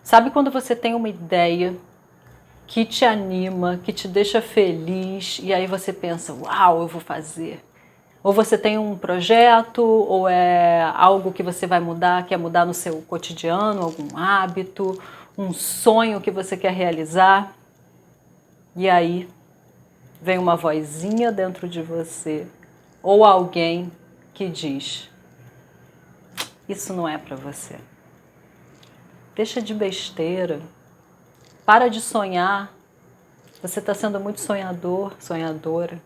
Sabe quando você tem uma ideia que te anima, que te deixa feliz e aí você pensa, uau, eu vou fazer. Ou você tem um projeto, ou é algo que você vai mudar, quer mudar no seu cotidiano, algum hábito, um sonho que você quer realizar. E aí vem uma vozinha dentro de você, ou alguém que diz, isso não é para você. Deixa de besteira, para de sonhar, você está sendo muito sonhador, sonhadora.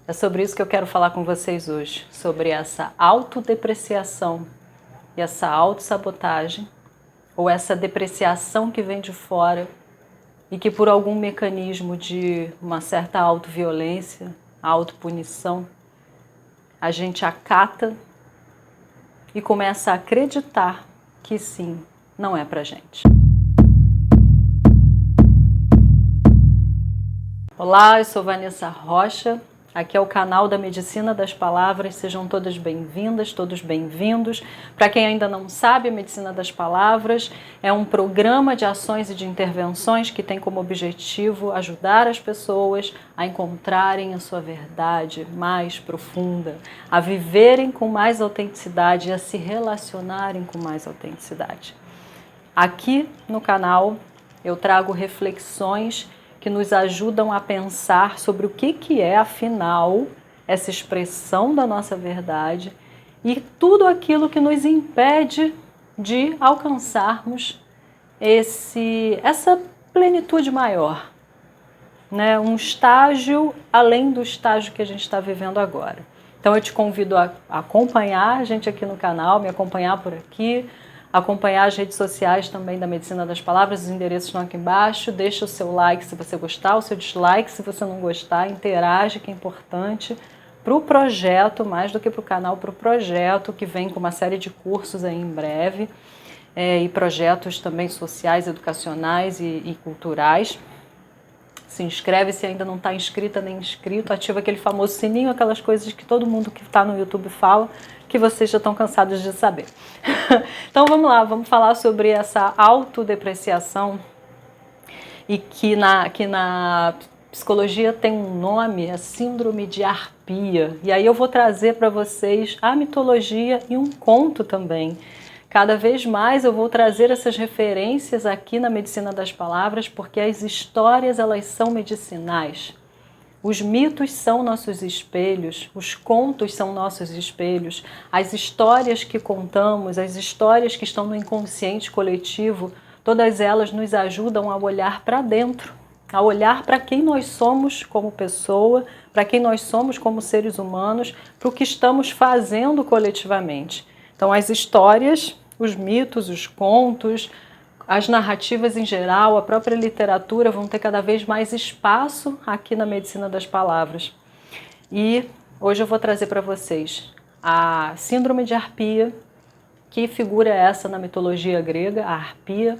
É sobre isso que eu quero falar com vocês hoje, sobre essa autodepreciação e essa autossabotagem, ou essa depreciação que vem de fora e que por algum mecanismo de uma certa autoviolência, autopunição, a gente acata e começa a acreditar que sim, não é pra gente. Olá, eu sou Vanessa Rocha, aqui é o canal da Medicina das Palavras, sejam todas bem-vindas, todos bem-vindos. Para quem ainda não sabe, a Medicina das Palavras é um programa de ações e de intervenções que tem como objetivo ajudar as pessoas a encontrarem a sua verdade mais profunda, a viverem com mais autenticidade e a se relacionarem com mais autenticidade. Aqui no canal eu trago reflexões que nos ajudam a pensar sobre o que é, afinal, essa expressão da nossa verdade e tudo aquilo que nos impede de alcançarmos essa plenitude maior, né? Um estágio além do estágio que a gente está vivendo agora. Então eu te convido a acompanhar a gente aqui no canal, me acompanhar por aqui, acompanhar as redes sociais também da Medicina das Palavras, os endereços estão aqui embaixo, deixa o seu like se você gostar, o seu dislike se você não gostar, interage que é importante para o projeto, mais do que para o canal, para o projeto que vem com uma série de cursos aí em breve, e projetos também sociais, educacionais e culturais. Se inscreve se ainda não está inscrita nem inscrito, ativa aquele famoso sininho, aquelas coisas que todo mundo que está no YouTube fala, que vocês já estão cansados de saber. Então vamos lá, vamos falar sobre essa autodepreciação e que na psicologia tem um nome, é síndrome de arpia. E aí eu vou trazer para vocês a mitologia e um conto também. Cada vez mais eu vou trazer essas referências aqui na Medicina das Palavras, porque as histórias elas são medicinais. Os mitos são nossos espelhos, os contos são nossos espelhos, as histórias que contamos, as histórias que estão no inconsciente coletivo, todas elas nos ajudam a olhar para dentro, a olhar para quem nós somos como pessoa, para quem nós somos como seres humanos, para o que estamos fazendo coletivamente. Então as histórias, os mitos, os contos, as narrativas em geral, a própria literatura vão ter cada vez mais espaço aqui na Medicina das Palavras. E hoje eu vou trazer para vocês a síndrome de arpia, que figura essa na mitologia grega, a arpia,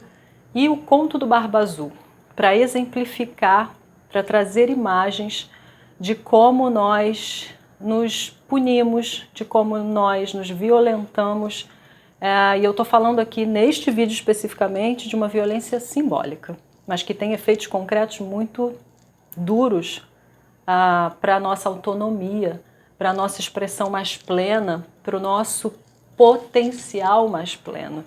e o conto do Barba Azul, para exemplificar, para trazer imagens de como nós nos punimos, de como nós nos violentamos. E eu estou falando aqui neste vídeo especificamente de uma violência simbólica, mas que tem efeitos concretos muito duros para a nossa autonomia, para a nossa expressão mais plena, para o nosso potencial mais pleno.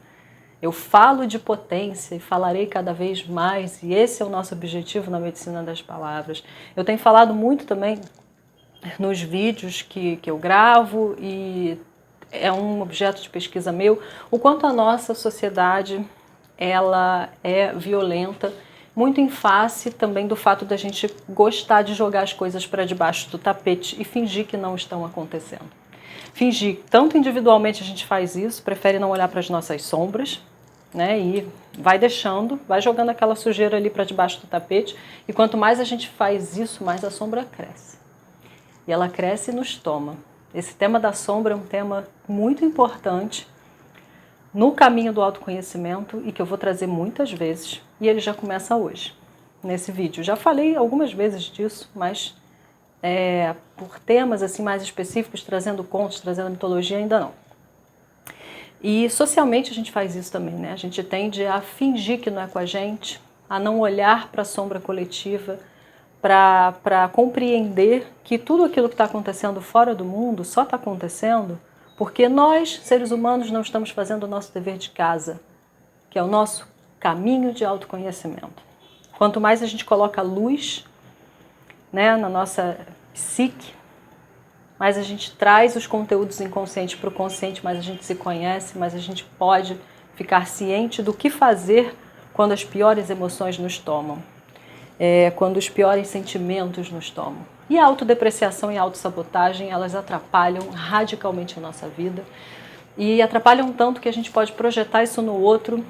Eu falo de potência e falarei cada vez mais, e esse é o nosso objetivo na Medicina das Palavras. Eu tenho falado muito também nos vídeos que eu gravo e é um objeto de pesquisa meu, o quanto a nossa sociedade ela é violenta, muito em face também do fato da gente gostar de jogar as coisas para debaixo do tapete e fingir que não estão acontecendo. Fingir, tanto individualmente a gente faz isso, prefere não olhar para as nossas sombras, né, e vai deixando, vai jogando aquela sujeira ali para debaixo do tapete, e quanto mais a gente faz isso, mais a sombra cresce. E ela cresce e nos toma. Esse tema da sombra é um tema muito importante no caminho do autoconhecimento e que eu vou trazer muitas vezes, e ele já começa hoje, nesse vídeo. Já falei algumas vezes disso, mas por temas assim mais específicos, trazendo contos, trazendo mitologia, ainda não. E socialmente a gente faz isso também, né? A gente tende a fingir que não é com a gente, a não olhar para a sombra coletiva, para compreender que tudo aquilo que está acontecendo fora do mundo só está acontecendo porque nós, seres humanos, não estamos fazendo o nosso dever de casa, que é o nosso caminho de autoconhecimento. Quanto mais a gente coloca luz, né, na nossa psique, mais a gente traz os conteúdos inconscientes para o consciente, mais a gente se conhece, mais a gente pode ficar ciente do que fazer quando as piores emoções nos tomam, quando os piores sentimentos nos tomam. E a autodepreciação e a autossabotagem, elas atrapalham radicalmente a nossa vida e atrapalham tanto que a gente pode projetar isso no outro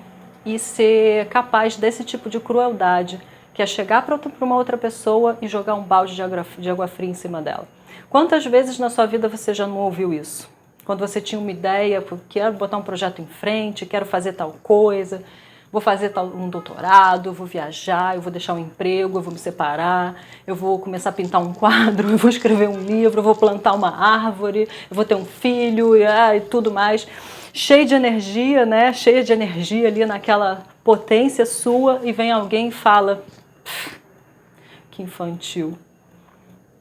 e ser capaz desse tipo de crueldade, que é chegar para uma outra pessoa e jogar um balde de água fria em cima dela. Quantas vezes na sua vida você já não ouviu isso? Quando você tinha uma ideia, quero botar um projeto em frente, quero fazer tal coisa, vou fazer um doutorado, eu vou viajar, eu vou deixar um emprego, eu vou me separar, eu vou começar a pintar um quadro, eu vou escrever um livro, eu vou plantar uma árvore, eu vou ter um filho e tudo mais. Cheio de energia, né? Cheia de energia ali naquela potência sua, e vem alguém e fala: que infantil,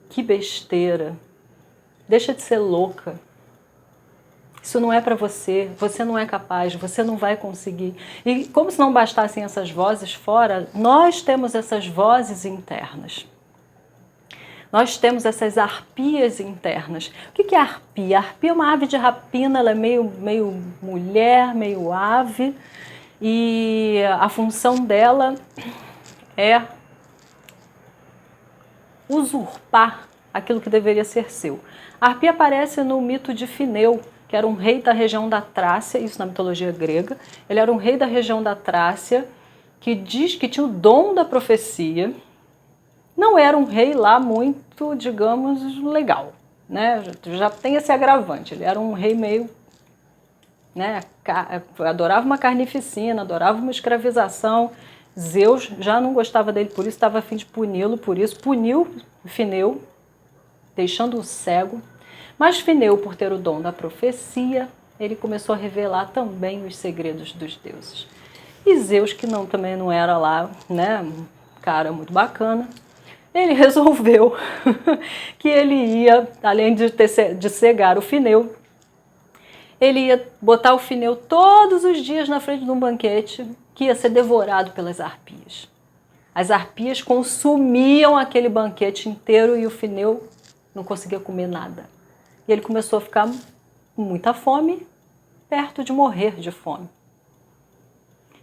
que besteira, deixa de ser louca. Isso não é para você, você não é capaz, você não vai conseguir. E como se não bastassem essas vozes fora, nós temos essas vozes internas. Nós temos essas arpias internas. O que é arpia? A arpia é uma ave de rapina, ela é meio mulher, meio ave. E a função dela é usurpar aquilo que deveria ser seu. A arpia aparece no mito de Fineu, que era um rei da região da Trácia, isso na mitologia grega. Ele era um rei da região da Trácia, que diz que tinha o dom da profecia. Não era um rei lá muito, digamos, legal, né? Já tem esse agravante, ele era um rei meio, né? Adorava uma carnificina, adorava uma escravização. Zeus já não gostava dele por isso, estava a fim de puni-lo por isso. Puniu Fineu, deixando-o cego. Mas Fineu, por ter o dom da profecia, ele começou a revelar também os segredos dos deuses. E Zeus, que também não era lá, né, um cara muito bacana, ele resolveu que ele ia, além de cegar o Fineu, ele ia botar o Fineu todos os dias na frente de um banquete que ia ser devorado pelas arpias. As arpias consumiam aquele banquete inteiro e o Fineu não conseguia comer nada. E ele começou a ficar com muita fome, perto de morrer de fome.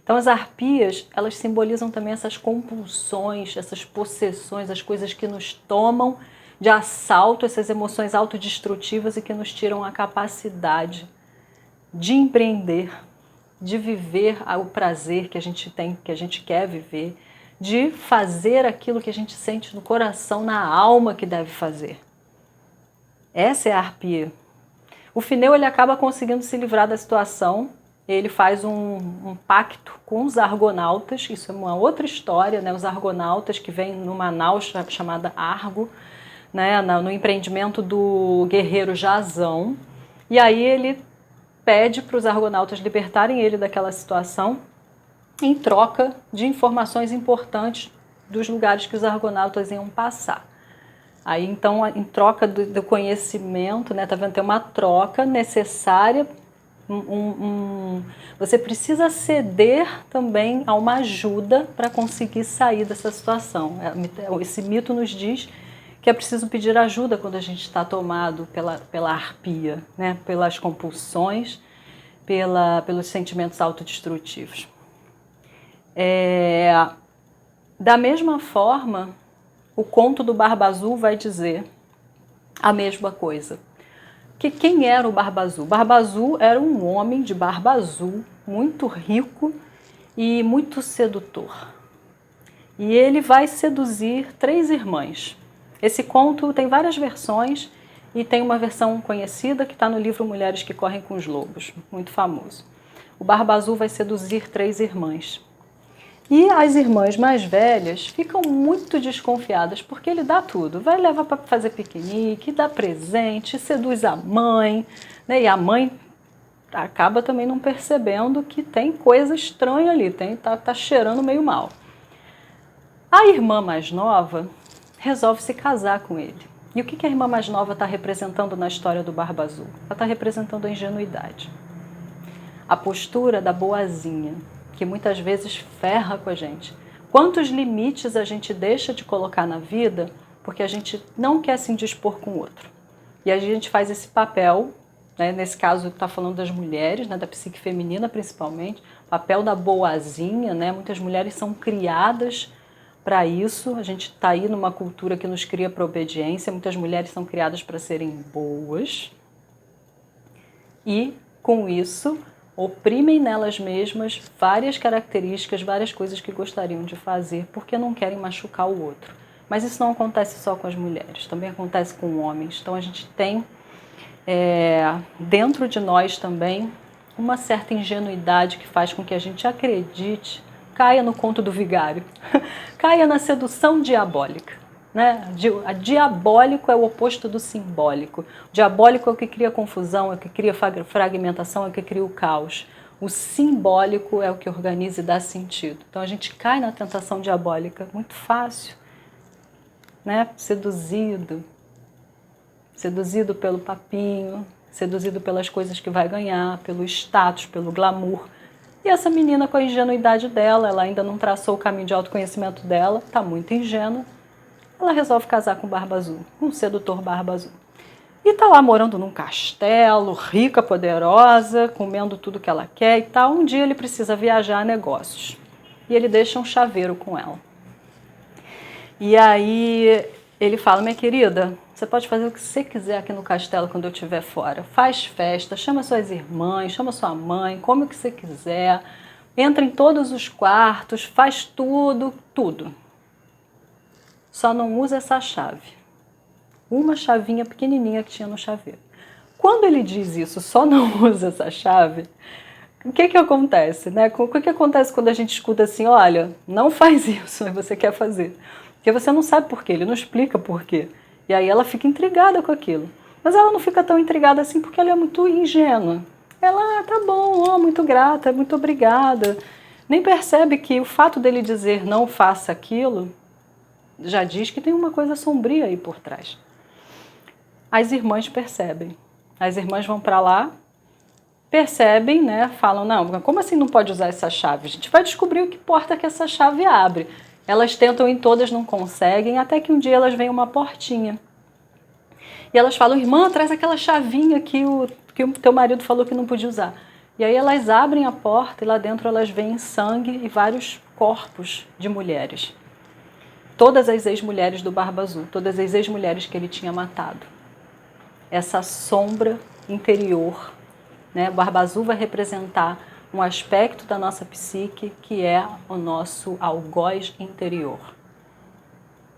Então as arpias, elas simbolizam também essas compulsões, essas possessões, as coisas que nos tomam de assalto, essas emoções autodestrutivas e que nos tiram a capacidade de empreender, de viver o prazer que a gente tem, que a gente quer viver, de fazer aquilo que a gente sente no coração, na alma que deve fazer. Essa é a arpia. O Fineu, ele acaba conseguindo se livrar da situação. Ele faz um pacto com os argonautas, isso é uma outra história, né? Os argonautas que vêm numa nau chamada Argo, né? No empreendimento do guerreiro Jasão. E aí ele pede para os argonautas libertarem ele daquela situação em troca de informações importantes dos lugares que os argonautas iam passar. Aí, então, em troca do conhecimento, né, tá vendo? Tem uma troca necessária. Você precisa ceder também a uma ajuda para conseguir sair dessa situação. Esse mito nos diz que é preciso pedir ajuda quando a gente está tomado pela arpia, né, pelas compulsões, pelos sentimentos autodestrutivos. Da mesma forma, o conto do Barba Azul vai dizer a mesma coisa. Que quem era o Barba Azul? Barba Azul era um homem de barba azul, muito rico e muito sedutor. E ele vai seduzir 3 irmãs. Esse conto tem várias versões e tem uma versão conhecida que está no livro Mulheres que Correm com os Lobos, muito famoso. O Barba Azul vai seduzir 3 irmãs. E as irmãs mais velhas ficam muito desconfiadas, porque ele dá tudo. Vai levar para fazer piquenique, dá presente, seduz a mãe, né? E a mãe acaba também não percebendo que tem coisa estranha ali, tá cheirando meio mal. A irmã mais nova resolve se casar com ele. E o que a irmã mais nova está representando na história do Barba Azul? Ela está representando a ingenuidade. A postura da boazinha, que muitas vezes ferra com a gente. Quantos limites a gente deixa de colocar na vida porque a gente não quer se indispor com o outro. E a gente faz esse papel, né, nesse caso está falando das mulheres, né, da psique feminina principalmente, papel da boazinha, né, muitas mulheres são criadas para isso, a gente está aí numa cultura que nos cria para obediência, muitas mulheres são criadas para serem boas e, com isso, oprimem nelas mesmas várias características, várias coisas que gostariam de fazer porque não querem machucar o outro. Mas isso não acontece só com as mulheres, também acontece com homens. Então a gente tem dentro de nós também uma certa ingenuidade que faz com que a gente acredite, caia no conto do vigário, caia na sedução diabólica. Né? A diabólico é o oposto do simbólico. O diabólico é o que cria confusão, é o que cria fragmentação, é o que cria o caos. O simbólico é o que organiza e dá sentido. Então a gente cai na tentação diabólica muito fácil, né? Seduzido pelo papinho, seduzido pelas coisas que vai ganhar, pelo status, pelo glamour. E essa menina, com a ingenuidade dela, ela ainda não traçou o caminho de autoconhecimento dela, está muito ingênua, ela resolve casar com o Barba Azul, com o sedutor Barba Azul. E está lá morando num castelo, rica, poderosa, comendo tudo que ela quer e tal. Um dia ele precisa viajar a negócios e ele deixa um chaveiro com ela. E aí ele fala: minha querida, você pode fazer o que você quiser aqui no castelo quando eu estiver fora. Faz festa, chama suas irmãs, chama sua mãe, come o que você quiser, entra em todos os quartos, faz tudo, tudo. Só não usa essa chave. Uma chavinha pequenininha que tinha no chaveiro. Quando ele diz isso, só não usa essa chave, o que acontece? Né? O que acontece quando a gente escuta assim: olha, não faz isso, mas você quer fazer? Porque você não sabe por quê, ele não explica por quê. E aí ela fica intrigada com aquilo. Mas ela não fica tão intrigada assim porque ela é muito ingênua. Ela, tá bom, muito grata, muito obrigada. Nem percebe que o fato dele dizer não faça aquilo já diz que tem uma coisa sombria aí por trás. As irmãs percebem. As irmãs vão para lá, percebem, né? Falam: não, como assim não pode usar essa chave? A gente vai descobrir o que porta que essa chave abre. Elas tentam em todas, não conseguem, até que um dia elas veem uma portinha. E elas falam: irmã, traz aquela chavinha que o teu marido falou que não podia usar. E aí elas abrem a porta e lá dentro elas veem sangue e vários corpos de mulheres. Todas as ex-mulheres do Barba Azul, todas as ex-mulheres que ele tinha matado. Essa sombra interior, né? O Barba Azul vai representar um aspecto da nossa psique que é o nosso algoz interior,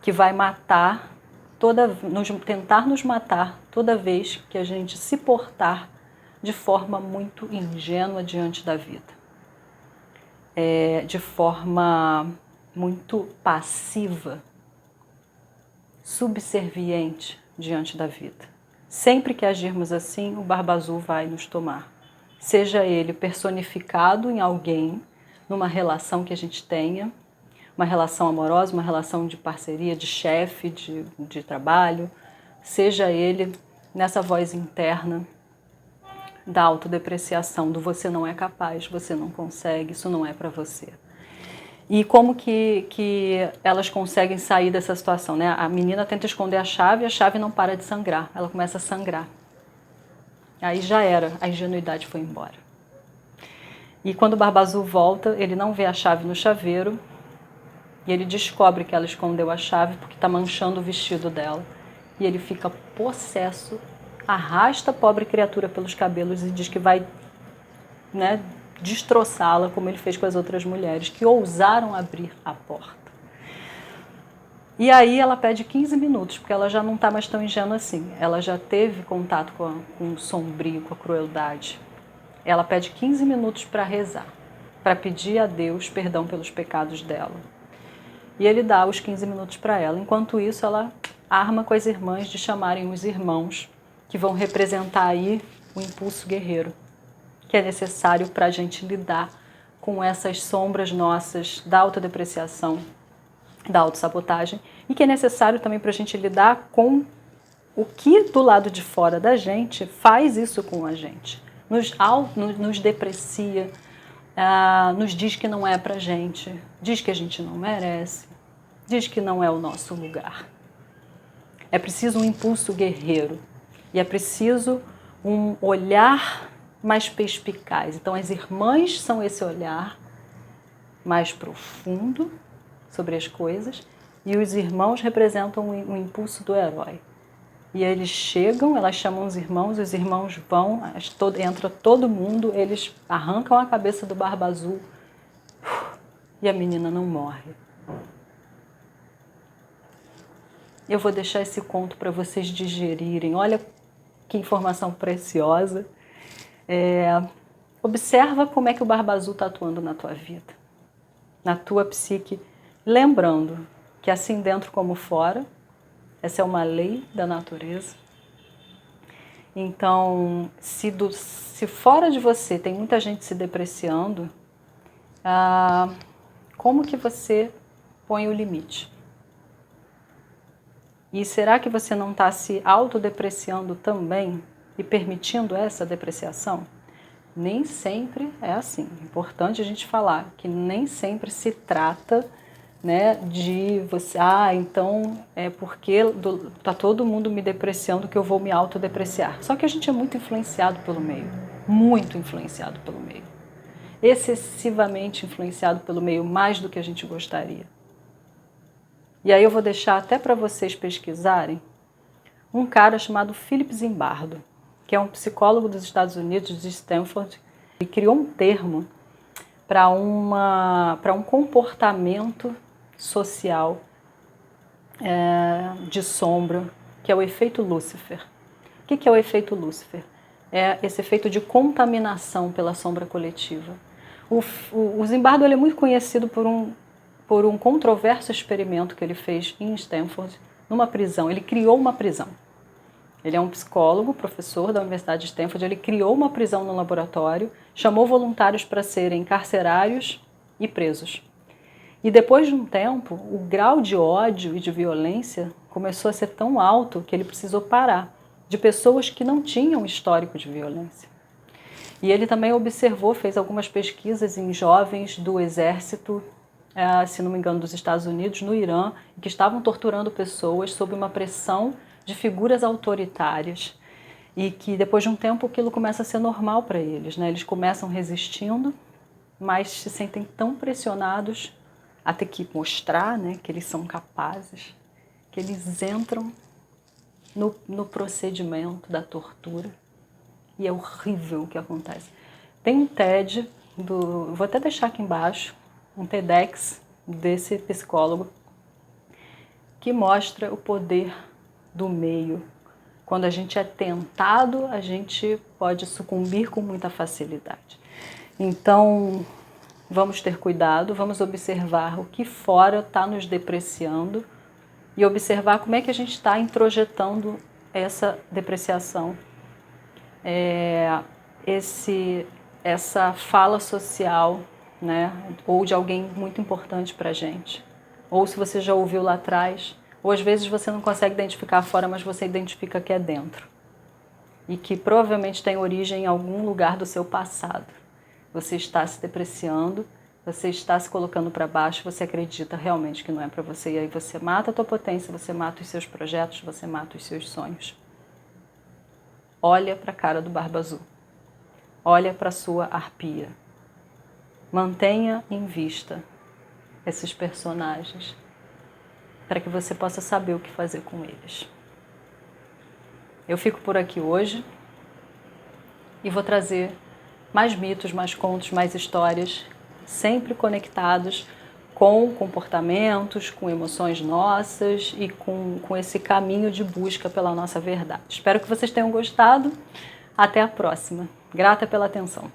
que vai tentar nos matar toda vez que a gente se portar de forma muito ingênua diante da vida, de forma muito passiva, subserviente diante da vida. Sempre que agirmos assim, o Barba Azul vai nos tomar. Seja ele personificado em alguém, numa relação que a gente tenha, uma relação amorosa, uma relação de parceria, de chefe, de trabalho, seja ele nessa voz interna da autodepreciação, do você não é capaz, você não consegue, isso não é para você. E como que elas conseguem sair dessa situação, né? A menina tenta esconder a chave não para de sangrar, ela começa a sangrar. Aí já era, a ingenuidade foi embora. E quando o Barba Azul volta, ele não vê a chave no chaveiro e ele descobre que ela escondeu a chave porque está manchando o vestido dela. E ele fica possesso, arrasta a pobre criatura pelos cabelos e diz que vai, né, destroçá-la, como ele fez com as outras mulheres que ousaram abrir a porta. E aí ela pede 15 minutos, porque ela já não está mais tão ingênua assim. Ela já teve contato com o sombrio, com a crueldade. Ela pede 15 minutos para rezar, para pedir a Deus perdão pelos pecados dela. E ele dá os 15 minutos para ela. Enquanto isso, ela arma com as irmãs de chamarem os irmãos, que vão representar aí o impulso guerreiro, que é necessário para a gente lidar com essas sombras nossas da autodepreciação, da autossabotagem, e que é necessário também para a gente lidar com o que do lado de fora da gente faz isso com a gente. Nos deprecia, nos diz que não é pra gente, diz que a gente não merece, diz que não é o nosso lugar. É preciso um impulso guerreiro e é preciso um olhar mais perspicaz. Então as irmãs são esse olhar mais profundo sobre as coisas e os irmãos representam o impulso do herói. E eles chegam, elas chamam os irmãos vão, entra todo mundo, eles arrancam a cabeça do Barba Azul e a menina não morre. Eu vou deixar esse conto para vocês digerirem. Olha que informação preciosa. Observa como é que o Barba Azul está atuando na tua vida, na tua psique. Lembrando que assim dentro como fora, essa é uma lei da natureza. Então, se fora de você tem muita gente se depreciando, como que você põe o limite? E será que você não está se autodepreciando também e permitindo essa depreciação? Nem sempre é assim. É importante a gente falar que nem sempre se trata, né, de você, então é porque tá todo mundo me depreciando que eu vou me autodepreciar. Só que a gente é muito influenciado pelo meio, muito influenciado pelo meio. Excessivamente influenciado pelo meio, mais do que a gente gostaria. E aí eu vou deixar até para vocês pesquisarem um cara chamado Philip Zimbardo, que é um psicólogo dos Estados Unidos, de Stanford, e criou um termo para um comportamento social de sombra, que é o efeito Lúcifer. O que é o efeito Lúcifer? É esse efeito de contaminação pela sombra coletiva. O Zimbardo ele é muito conhecido por um controverso experimento que ele fez em Stanford, numa prisão. Ele criou uma prisão. Ele é um psicólogo, professor da Universidade de Stanford. Ele criou uma prisão no laboratório, chamou voluntários para serem carcerários e presos. E depois de um tempo, o grau de ódio e de violência começou a ser tão alto que ele precisou parar, de pessoas que não tinham histórico de violência. E ele também observou, fez algumas pesquisas em jovens do exército, se não me engano, dos Estados Unidos, no Irã, que estavam torturando pessoas sob uma pressão de figuras autoritárias. E que depois de um tempo aquilo começa a ser normal para eles, né? Eles começam resistindo, mas se sentem tão pressionados a ter que mostrar, né, que eles são capazes, que eles entram no procedimento da tortura. E é horrível o que acontece. Tem um TED, vou até deixar aqui embaixo, um TEDx desse psicólogo, que mostra o poder do meio. Quando a gente é tentado, a gente pode sucumbir com muita facilidade. Então, vamos ter cuidado, vamos observar o que fora está nos depreciando e observar como é que a gente está introjetando essa depreciação, essa fala social, né, ou de alguém muito importante para a gente. Ou se você já ouviu lá atrás, ou às vezes você não consegue identificar fora, mas você identifica que é dentro. E que provavelmente tem origem em algum lugar do seu passado. Você está se depreciando, você está se colocando para baixo, você acredita realmente que não é para você. E aí você mata a tua potência, você mata os seus projetos, você mata os seus sonhos. Olha para a cara do Barba Azul. Olha para a sua arpia. Mantenha em vista esses personagens para que você possa saber o que fazer com eles. Eu fico por aqui hoje e vou trazer mais mitos, mais contos, mais histórias, sempre conectados com comportamentos, com emoções nossas e com esse caminho de busca pela nossa verdade. Espero que vocês tenham gostado. Até a próxima. Grata pela atenção.